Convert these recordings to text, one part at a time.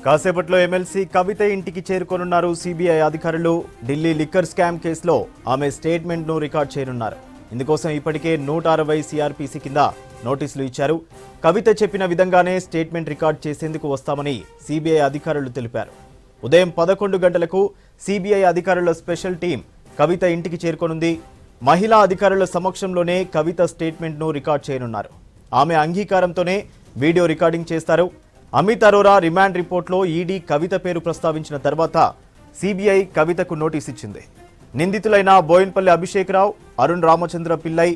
కాసేపట్లో ఎమ్మెల్సీ కవిత ఇంటికి చేరుకోనున్నారు సిబిఐ అధికారులు. ఢిల్లీ లిక్కర్ స్కామ్ కేసులో ఆమె స్టేట్మెంట్ను రికార్డ్ చేయనున్నారు. ఇందుకోసం ఇప్పటికే 160 సిఆర్పిసి కింద నోటీసులు ఇచ్చారు. కవిత చెప్పిన విధంగానే స్టేట్మెంట్ రికార్డ్ చేసేందుకు వస్తామని సిబిఐ అధికారులు తెలిపారు. ఉదయం 11 గంటలకు సిబిఐ అధికారుల స్పెషల్ టీం కవిత ఇంటికి చేరుకోనుంది. మహిళా అధికారుల సమక్షంలోనే కవిత స్టేట్మెంట్ను రికార్డ్ చేయనున్నారు. ఆమె అంగీకారంతోనే వీడియో రికార్డింగ్ చేస్తారు. అమిత్ అరోరా రిమాండ్ రిపోర్ట్లో ఈడీ కవిత పేరు ప్రస్తావించిన తర్వాత సిబిఐ కవితకు నోటీస్ ఇచ్చింది. నిందితులైన Boinpally Abhishek Rao, Arun Ramachandra Pillai,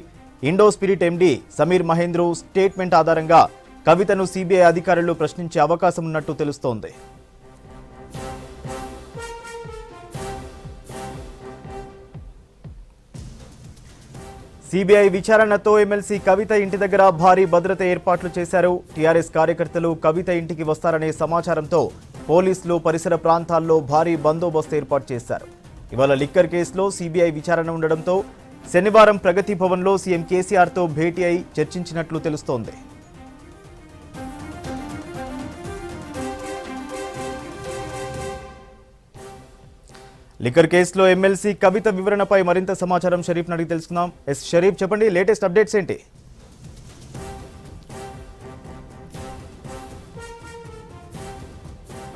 Indo Spirit MD Sameer Mahendru statement ఆధారంగా కవితను సిబిఐ అధికారులు ప్రశ్నించే అవకాశం ఉన్నట్టు తెలుస్తోంది. సిబిఐ విచారణతో ఎమ్మెల్సీ కవిత ఇంటి దగ్గర భారీ భద్రత ఏర్పాట్లు చేశారు. టీఆర్ఎస్ కార్యకర్తలు కవిత ఇంటికి వస్తారనే సమాచారంతో పోలీసులు పరిసర ప్రాంతాల్లో భారీ బందోబస్తు ఏర్పాటు చేశారు. ఇవాళ లిక్కర్ కేసులో సిబిఐ విచారణ ఉండడంతో శనివారం ప్రగతి భవన్లో సీఎం కేసీఆర్తో భేటీ అయి చర్చించినట్లు తెలుస్తోంది. లిక్కర్ కేసులో ఎమ్మెల్సీ కవిత వివరణపై మరింత సమాచారం షరీఫ్ అడిగి తెలుసుకుందాం. షరీఫ్, చెప్పండి, లేటెస్ట్ అప్డేట్స్ ఏంటి?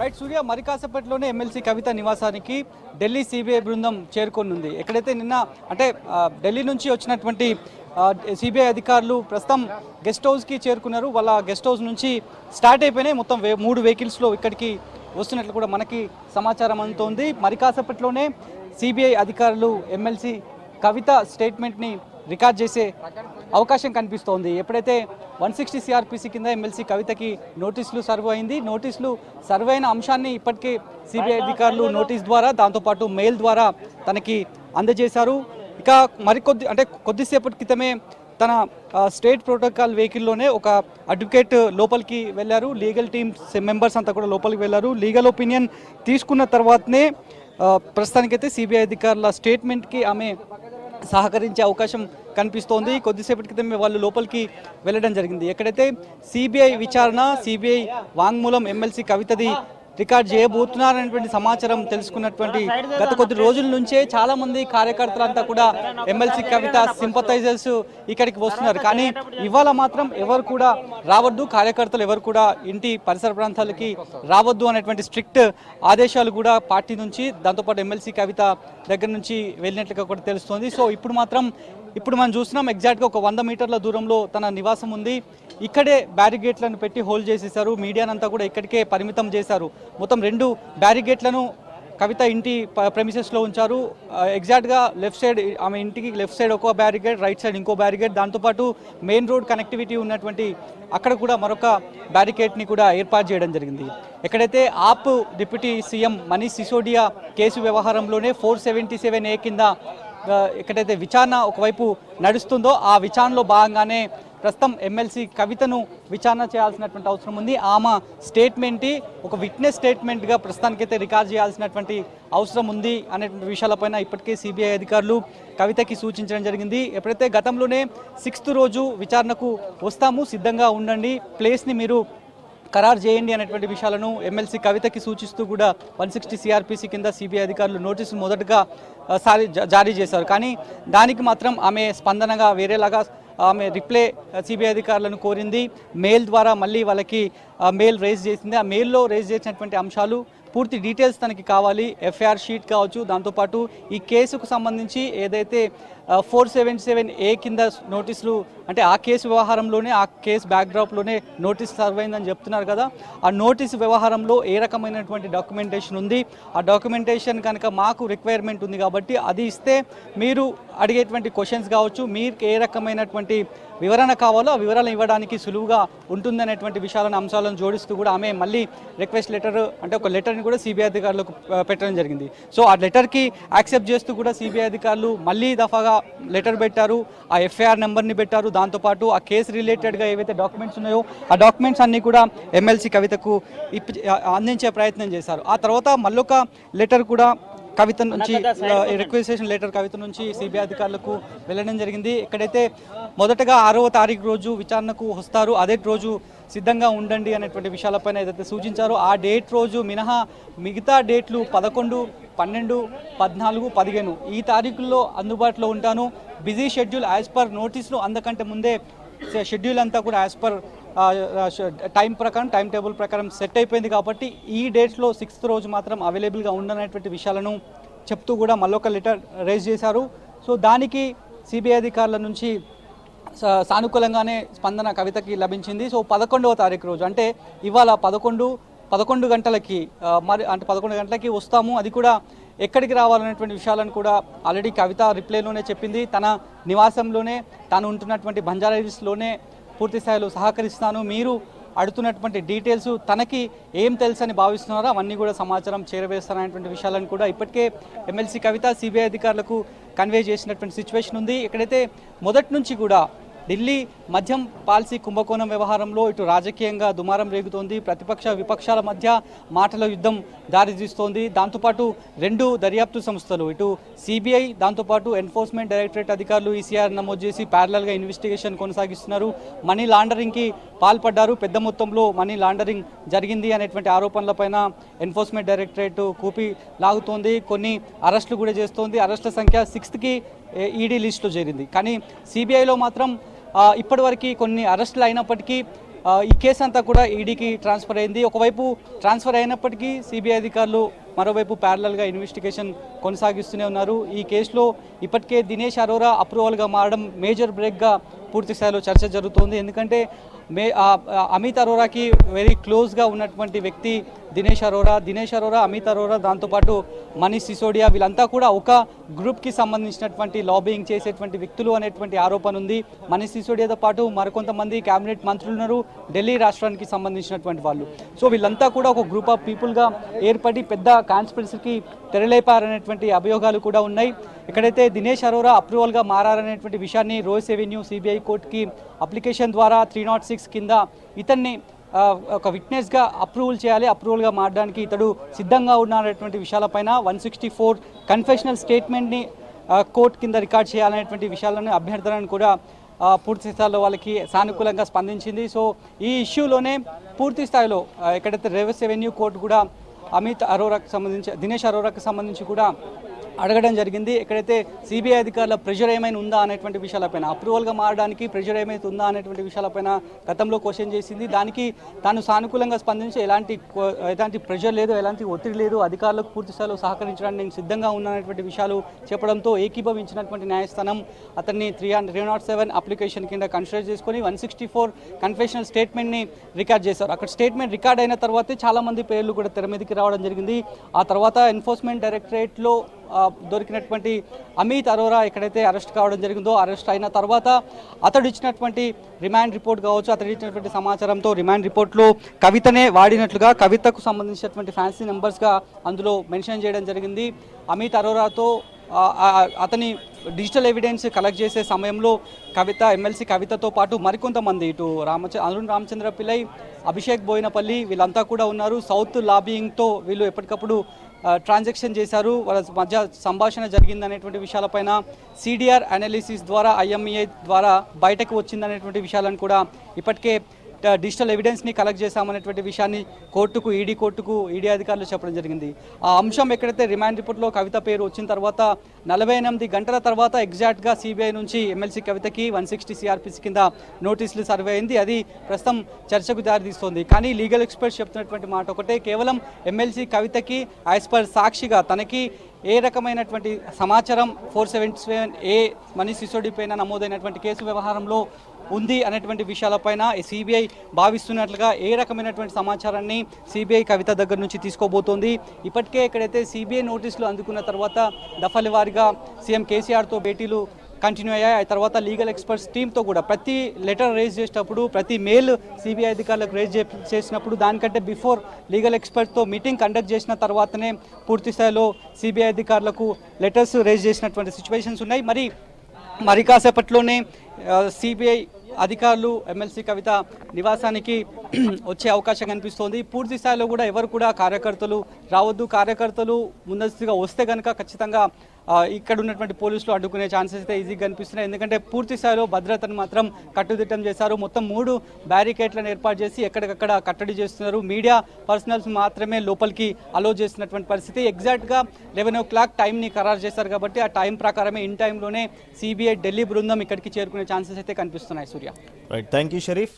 రైట్ సూర్య, మరి కాసేపట్లోనే ఎమ్మెల్సీ కవిత నివాసానికి ఢిల్లీ సిబిఐ బృందం చేరుకోనుంది. ఎక్కడైతే నిన్న ఢిల్లీ నుంచి వచ్చినటువంటి సిబిఐ అధికారులు ప్రస్తుతం గెస్ట్ హౌస్కి చేరుకున్నారు. వాళ్ళ గెస్ట్ హౌస్ నుంచి స్టార్ట్ అయిపోయినాయి. మొత్తం 3 వెహికల్స్లో ఇక్కడికి వస్తున్నట్లు కూడా మనకి సమాచారం అందుతోంది. మరి కాసేపట్లోనే సిబిఐ అధికారులు ఎమ్మెల్సీ కవిత స్టేట్మెంట్ని రికార్డ్ చేసే అవకాశం కనిపిస్తోంది. ఎప్పుడైతే 160 సిఆర్పిసి కింద ఎమ్మెల్సీ కవితకి నోటీసులు సర్వ్ అయింది. నోటీసులు సర్వ్ అయిన అంశాన్ని ఇప్పటికే సిబిఐ అధికారులు నోటీస్ ద్వారా, దాంతోపాటు మెయిల్ ద్వారా తనకి అందజేశారు. ఇక కొద్దిసేపటి క్రితమే తన స్టేట్ ప్రోటోకాల్ వెహికల్లోనే ఒక అడ్వకేట్ లోపలికి వెళ్ళారు. లీగల్ టీమ్స్ మెంబర్స్ అంతా కూడా లోపలికి వెళ్ళారు. లీగల్ ఒపీనియన్ తీసుకున్న తర్వాతనే ప్రస్తుతానికైతే సిబిఐ అధికారుల స్టేట్మెంట్కి ఆమె సహకరించే అవకాశం కనిపిస్తోంది. కొద్దిసేపటి క్రితమే వాళ్ళు లోపలికి వెళ్ళడం జరిగింది. ఎక్కడైతే సిబిఐ విచారణ, సిబిఐ వాంగ్మూలం ఎమ్మెల్సీ కవితది రికార్డ్ చేయబోతున్నారనేటువంటి సమాచారం తెలుసుకున్నటువంటి గత కొద్ది రోజుల నుంచే చాలా మంది కార్యకర్తలంతా కూడా ఎమ్మెల్సీ కవిత సింపథైజర్స్ ఇక్కడికి వస్తున్నారు. కానీ ఇవాళ మాత్రం ఎవరు కూడా రావద్దు, కార్యకర్తలు ఎవరు కూడా ఇంటి పరిసర ప్రాంతాలకి రావద్దు అనేటువంటి స్ట్రిక్ట్ ఆదేశాలు కూడా పార్టీ నుంచి, దాంతోపాటు ఎమ్మెల్సీ కవిత దగ్గర నుంచి వెళ్ళినట్లుగా కూడా తెలుస్తోంది. సో ఇప్పుడు మనం చూస్తున్నాం ఎగ్జాక్ట్గా ఒక 100 మీటర్ల దూరంలో తన నివాసం ఉంది. ఇక్కడే బ్యారిగేట్లను పెట్టి హోల్డ్ చేసేశారు. మీడియానంతా కూడా ఇక్కడికే పరిమితం చేశారు. మొత్తం 2 బ్యారిగేట్లను కవిత ఇంటి ప్రెమిసెస్లో ఉంచారు. ఎగ్జాక్ట్గా లెఫ్ట్ సైడ్, ఆమె ఇంటికి లెఫ్ట్ సైడ్ ఒక బ్యారిగేడ్, రైట్ సైడ్ ఇంకో బ్యారిగేడ్, దాంతోపాటు మెయిన్ రోడ్ కనెక్టివిటీ ఉన్నటువంటి అక్కడ కూడా మరొక బ్యారికేడ్ని కూడా ఏర్పాటు చేయడం జరిగింది. ఎక్కడైతే AAP deputy CM Manish Sisodia case వ్యవహారంలోనే 477A కింద ఎక్కడైతే విచారణ ఒకవైపు నడుస్తుందో ఆ విచారణలో భాగంగానే ప్రస్తుతం ఎమ్మెల్సీ కవితను విచారణ చేయాల్సినటువంటి అవసరం ఉంది. ఆమె స్టేట్మెంట్ ఒక విట్నెస్ స్టేట్మెంట్గా ప్రస్తుతానికైతే రికార్డ్ చేయాల్సినటువంటి అవసరం ఉంది అనేటువంటి విషయాలపైన ఇప్పటికే సిబిఐ అధికారులు కవితకి సూచించడం జరిగింది. ఎప్పుడైతే గతంలోనే 6th రోజు విచారణకు వస్తాము, సిద్ధంగా ఉండండి, ప్లేస్ని మీరు ఖరారు చేయండి అనేటువంటి విషయాలను ఎమ్మెల్సీ కవితకి సూచిస్తూ కూడా 160 సిఆర్పిసి కింద సిబిఐ అధికారులు నోటీసు మొదటగా జారీ చేశారు. కానీ దానికి మాత్రం ఆమె స్పందనగా వేరేలాగా ఆమె రిప్లై సిబిఐ అధికారులను కోరింది. మెయిల్ ద్వారా మళ్ళీ వాళ్ళకి మెయిల్ రేజ్ చేసింది. ఆ మెయిల్లో రేజ్ చేసినటువంటి అంశాలు పూర్తి డీటెయిల్స్ తనకి కావాలి. ఎఫ్ఐఆర్ షీట్ కావచ్చు, దాంతోపాటు ఈ కేసుకు సంబంధించి ఏదైతే 477A కింద నోటీసులు, అంటే ఆ కేసు వ్యవహారంలోనే, ఆ కేసు బ్యాక్డ్రాప్లోనే నోటీస్ సర్వ్ అయిందని చెప్తున్నారు కదా, ఆ నోటీసు వ్యవహారంలో ఏ రకమైనటువంటి డాక్యుమెంటేషన్ ఉంది, ఆ డాక్యుమెంటేషన్ కనుక మాకు రిక్వైర్మెంట్ ఉంది కాబట్టి అది ఇస్తే మీరు అడిగేటువంటి క్వశ్చన్స్ కావచ్చు, మీరు ఏ రకమైనటువంటి వివరణ కావాలో ఆ వివరాలు ఇవ్వడానికి సులువుగా ఉంటుందనేటువంటి విషయాలను, అంశాలను జోడిస్తూ కూడా ఆమె మళ్ళీ రిక్వెస్ట్ లెటర్, అంటే ఒక లెటర్ని కూడా సిబిఐ అధికారులకు పెట్టడం జరిగింది. సో ఆ లెటర్కి యాక్సెప్ట్ చేస్తూ కూడా సిబిఐ అధికారులు మళ్ళీ దఫాగా లెటర్ పెట్టారు. ఆ ఎఫ్ఐఆర్ నెంబర్ని పెట్టారు. దాంతోపాటు ఆ కేసు రిలేటెడ్గా ఏవైతే డాక్యుమెంట్స్ ఉన్నాయో ఆ డాక్యుమెంట్స్ అన్నీ కూడా ఎమ్మెల్సీ కవితకు అందించే ప్రయత్నం చేశారు. ఆ తర్వాత మళ్ళొక లెటర్ కూడా కవిత నుంచి రిక్వెస్టేషన్ లెటర్ కవిత నుంచి సిబిఐ అధికారులకు వెళ్ళడం జరిగింది. ఎక్కడైతే మొదటగా 6వ తారీఖు రోజు విచారణకు వస్తారు, అదే రోజు సిద్ధంగా ఉండండి అనేటువంటి విషయాలపైన ఏదైతే సూచించారో ఆ డేట్ రోజు మినహా మిగతా డేట్లు 11, 12, 14, 15 ఈ తారీఖుల్లో అందుబాటులో ఉంటాను. బిజీ షెడ్యూల్ యాజ్ పర్ నోటీసులు అందకంటే ముందే షెడ్యూల్ అంతా కూడా యాజ్ పర్ టైం టేబుల్ ప్రకారం సెట్ అయిపోయింది కాబట్టి ఈ డేట్స్లో 6th రోజు మాత్రం అవైలబుల్గా ఉండనటువంటి విషయాలను చెప్తూ కూడా మళ్ళొక లెటర్ రైజ్ చేశారు. సో దానికి సిబిఐ అధికారుల నుంచి సానుకూలంగానే స్పందన కవితకి లభించింది. సో 11వ తారీఖు రోజు అంటే ఇవాళ 11 గంటలకి మరి అంటే 11 గంటలకి వస్తాము, అది కూడా ఎక్కడికి రావాలనేటువంటి విషయాలను కూడా ఆల్రెడీ కవిత రిప్లైలోనే చెప్పింది. తన నివాసంలోనే తాను ఉంటున్నటువంటి బంజారా హిల్స్లోనే పూర్తి స్థాయిలో సహకరిస్తాను, మీరు అడుగుతున్నటువంటి డీటెయిల్స్ తనకి ఏం తెలుసని భావిస్తున్నారో అవన్నీ కూడా సమాచారం చేరవేస్తారనేటువంటి విషయాలను కూడా ఇప్పటికే ఎమ్మెల్సీ కవిత సిబిఐ అధికారులకు కన్వే చేసినటువంటి సిచ్యువేషన్ ఉంది. ఎక్కడైతే మొదటి నుంచి కూడా ఢిల్లీ మద్యం పాలసీ కుంభకోణం వ్యవహారంలో ఇటు రాజకీయంగా దుమారం రేగుతోంది, ప్రతిపక్ష విపక్షాల మధ్య మాటల యుద్ధం దారితీస్తోంది. దాంతోపాటు 2 దర్యాప్తు సంస్థలు ఇటు సిబిఐ దాంతోపాటు ఎన్ఫోర్స్మెంట్ డైరెక్టరేట్ అధికారులు ఈసీఆర్ నమోదు చేసి ప్యారలల్గా ఇన్వెస్టిగేషన్ కొనసాగిస్తున్నారు. మనీ లాండరింగ్కి పాల్పడ్డారు, పెద్ద మొత్తంలో మనీ లాండరింగ్ జరిగింది అనేటువంటి ఆరోపణలపైన ఎన్ఫోర్స్మెంట్ డైరెక్టరేట్ కూపి లాగుతోంది, కొన్ని అరెస్టులు కూడా చేస్తోంది. అరెస్టుల సంఖ్య 6th ఈడీ లిస్టులో చేరింది. కానీ సిబిఐలో మాత్రం ఇప్పటివరకు కొన్ని అరెస్టులు అయినప్పటికీ ఈ కేసు అంతా కూడా ఈడీకి ట్రాన్స్ఫర్ అయింది. ఒకవైపు ట్రాన్స్ఫర్ అయినప్పటికీ సిబిఐ అధికారులు మరోవైపు ప్యారలల్గా ఇన్వెస్టిగేషన్ కొనసాగిస్తూనే ఉన్నారు. ఈ కేసులో ఇప్పటికే దినేష్ అరోరా అప్రూవల్గా మారడం మేజర్ బ్రేక్గా పూర్తి స్థాయిలో చర్చ జరుగుతోంది. ఎందుకంటే అమిత్ అరోరాకి వెరీ క్లోజ్గా ఉన్నటువంటి వ్యక్తి దినేష్ అరోరా, అమిత్ అరోరా, దాంతోపాటు మనీష్ సిసోడియా వీళ్ళంతా కూడా ఒక గ్రూప్కి సంబంధించినటువంటి లాబింగ్ చేసేటువంటి వ్యక్తులు అనేటువంటి ఆరోపణ ఉంది. మనీష్ సిసోడియాతో పాటు మరికొంతమంది కేబినెట్ మంత్రులు ఉన్నారు, ఢిల్లీ రాష్ట్రానికి సంబంధించినటువంటి వాళ్ళు. సో వీళ్ళంతా కూడా ఒక గ్రూప్ ఆఫ్ పీపుల్గా ఏర్పడి పెద్ద కాన్స్పిరసీకి తెరలేపారనేటువంటి అభియోగాలు కూడా ఉన్నాయి. ఎక్కడైతే దినేష్ అరోరా అప్రూవల్గా మారారనేటువంటి విషయాన్ని రోజ్ ఎవెన్యూ సిబిఐ కోర్టుకి అప్లికేషన్ ద్వారా 306 కింద ఇతన్ని ఒక విట్నెస్గా అప్రూవల్గా మారడానికి ఇతడు సిద్ధంగా ఉన్నారనేటువంటి విషయాలపైన 164 కన్ఫెషనల్ స్టేట్మెంట్ని కోర్టు కింద రికార్డ్ చేయాలనేటువంటి విషయాలను అభ్యర్థనను కూడా పూర్తి స్థాయిలో వాళ్ళకి సానుకూలంగా స్పందించింది. సో ఈ ఇష్యూలోనే పూర్తి స్థాయిలో ఎక్కడైతే రోజ్ ఎవెన్యూ కోర్టు కూడా దినేష్ అరోరాకు సంబంధించి కూడా అడగడం జరిగింది. ఎక్కడైతే సిబిఐ అధికారుల ప్రెషర్ ఏమైనా ఉందా అనేటువంటి విషయాలపైన, అప్రూవల్గా మారడానికి ప్రెషర్ ఏమైతే ఉందా అనేటువంటి విషయాలపైన గతంలో క్వశ్చన్ చేసింది. దానికి తాను సానుకూలంగా స్పందించి ఎలాంటి ప్రెషర్ లేదు, ఎలాంటి ఒత్తిడి లేదు, అధికారులకు పూర్తి స్థాయిలో సహకరించడానికి నేను సిద్ధంగా ఉన్నటువంటి విషయాలు చెప్పడంతో ఏకీభవించినటువంటి న్యాయస్థానం అతన్ని 307 అప్లికేషన్ కింద కన్సిడర్ చేసుకొని 164 కన్ఫెషనల్ స్టేట్మెంట్ని రికార్డ్ చేశారు. అక్కడ స్టేట్మెంట్ రికార్డ్ అయిన తర్వాతే చాలామంది పేర్లు కూడా తెర మీదకి రావడం జరిగింది. ఆ తర్వాత ఎన్ఫోర్స్మెంట్ డైరెక్టరేట్లో దొరికినటువంటి అమిత్ అరోరా ఎక్కడైతే అరెస్ట్ కావడం జరిగిందో, అరెస్ట్ అయిన తర్వాత అతడు ఇచ్చినటువంటి రిమాండ్ రిపోర్ట్ కావచ్చు, అతడు ఇచ్చినటువంటి సమాచారంతో రిమాండ్ రిపోర్ట్లో కవితనే వాడినట్లుగా, కవితకు సంబంధించినటువంటి ఫ్యాన్సీ నెంబర్స్గా అందులో మెన్షన్ చేయడం జరిగింది. అమిత్ అరోరాతో అతని డిజిటల్ ఎవిడెన్స్ కలెక్ట్ చేసే సమయంలో ఎమ్మెల్సీ కవితతో పాటు మరికొంతమంది ఇటు అరుణ్ రామచంద్ర పిల్లై, అభిషేక్ బోయినపల్లి వీళ్ళంతా కూడా ఉన్నారు. సౌత్ లాబియింగ్తో వీళ్ళు ఎప్పటికప్పుడు ట్రాన్సాక్షన్ చేశారు, వాళ్ళ మధ్య సంభాషణ జరిగిందనేటువంటి విషయాలపైన సిడిఆర్ అనాలిసిస్ ద్వారా ఐఎంఈఐ ద్వారా బయటకు వచ్చిందనేటువంటి విషయాలను కూడా ఇప్పటికే డిజిటల్ ఎవిడెన్స్ని కలెక్ట్ చేశామనేటువంటి విషయాన్ని ఈడీ అధికారులు చెప్పడం జరిగింది. ఆ అంశం ఎక్కడైతే రిమాండ్ రిపోర్ట్లో కవిత పేరు వచ్చిన తర్వాత 48 గంటల తర్వాత ఎగ్జాక్ట్గా సిబిఐ నుంచి ఎమ్మెల్సీ కవితకి 160 సిఆర్పిసి కింద నోటీసులు సర్వే అయింది. అది ప్రస్తుతం చర్చకు దారితీస్తోంది. కానీ లీగల్ ఎక్స్పర్ట్స్ చెప్తున్నటువంటి మాట ఒకటే, కేవలం ఎమ్మెల్సీ కవితకి యాజ్ పర్ సాక్షిగా తనకి ఏ రకమైనటువంటి సమాచారం 477A మనీష్ సిసోడియా పైన నమోదైనటువంటి కేసు వ్యవహారంలో ఉంది అనేటువంటి విషయాలపైన సిబిఐ భావిస్తున్నట్లుగా ఏ రకమైనటువంటి సమాచారాన్ని సిబిఐ కవిత దగ్గర నుంచి తీసుకోబోతోంది. ఇప్పటికే ఎక్కడైతే సిబిఐ నోటీసులు అందుకున్న తర్వాత దఫల వారీగా సీఎం కేసీఆర్తో భేటీలు కంటిన్యూ అయ్యాయి. ఆ తర్వాత లీగల్ ఎక్స్పర్ట్స్ టీంతో కూడా ప్రతి లెటర్ రేజ్ చేసేటప్పుడు, ప్రతి మెయిల్ సిబిఐ అధికారులకు రేజ్ చేసినప్పుడు దానికంటే బిఫోర్ లీగల్ ఎక్స్పర్ట్తో మీటింగ్ కండక్ట్ చేసిన తర్వాతనే పూర్తి స్థాయిలో సిబిఐ అధికారులకు లెటర్స్ రేజ్ చేసినటువంటి సిచ్యువేషన్స్ ఉన్నాయి. మరి కాసేపట్లోనే సిబిఐ అధికారులు ఎమ్మెల్సీ కవిత నివాసానికి వచ్చే అవకాశం కనిపిస్తోంది. పూర్తి స్థాయిలో కూడా ఎవరు కూడా కార్యకర్తలు రావద్దు, కార్యకర్తలు ముందస్తుగా వస్తే కనుక ఖచ్చితంగా ఇక్కడ ఉన్నటువంటి పోలీసులు అడ్డుకునే ఛాన్సెస్ అయితే ఈజీగా కనిపిస్తున్నాయి. ఎందుకంటే పూర్తి స్థాయిలో భద్రతను మాత్రం కట్టుదిట్టం చేశారు. మొత్తం 3 బ్యారికేడ్లను ఏర్పాటు చేసి ఎక్కడికక్కడ కట్టడి చేస్తున్నారు. మీడియా పర్సనల్స్ మాత్రమే లోపలికి అలో చేస్తున్నటువంటి పరిస్థితి. ఎగ్జాక్ట్గా 11 o'clock టైంని ఖరారు చేశారు కాబట్టి ఆ టైం ప్రకారమే ఇన్ టైంలోనే సిబిఐ ఢిల్లీ బృందం ఇక్కడికి చేరుకునే ఛాన్సెస్ అయితే కనిపిస్తున్నాయి. సూర్య, రైట్, థ్యాంక్ యూ షరీఫ్.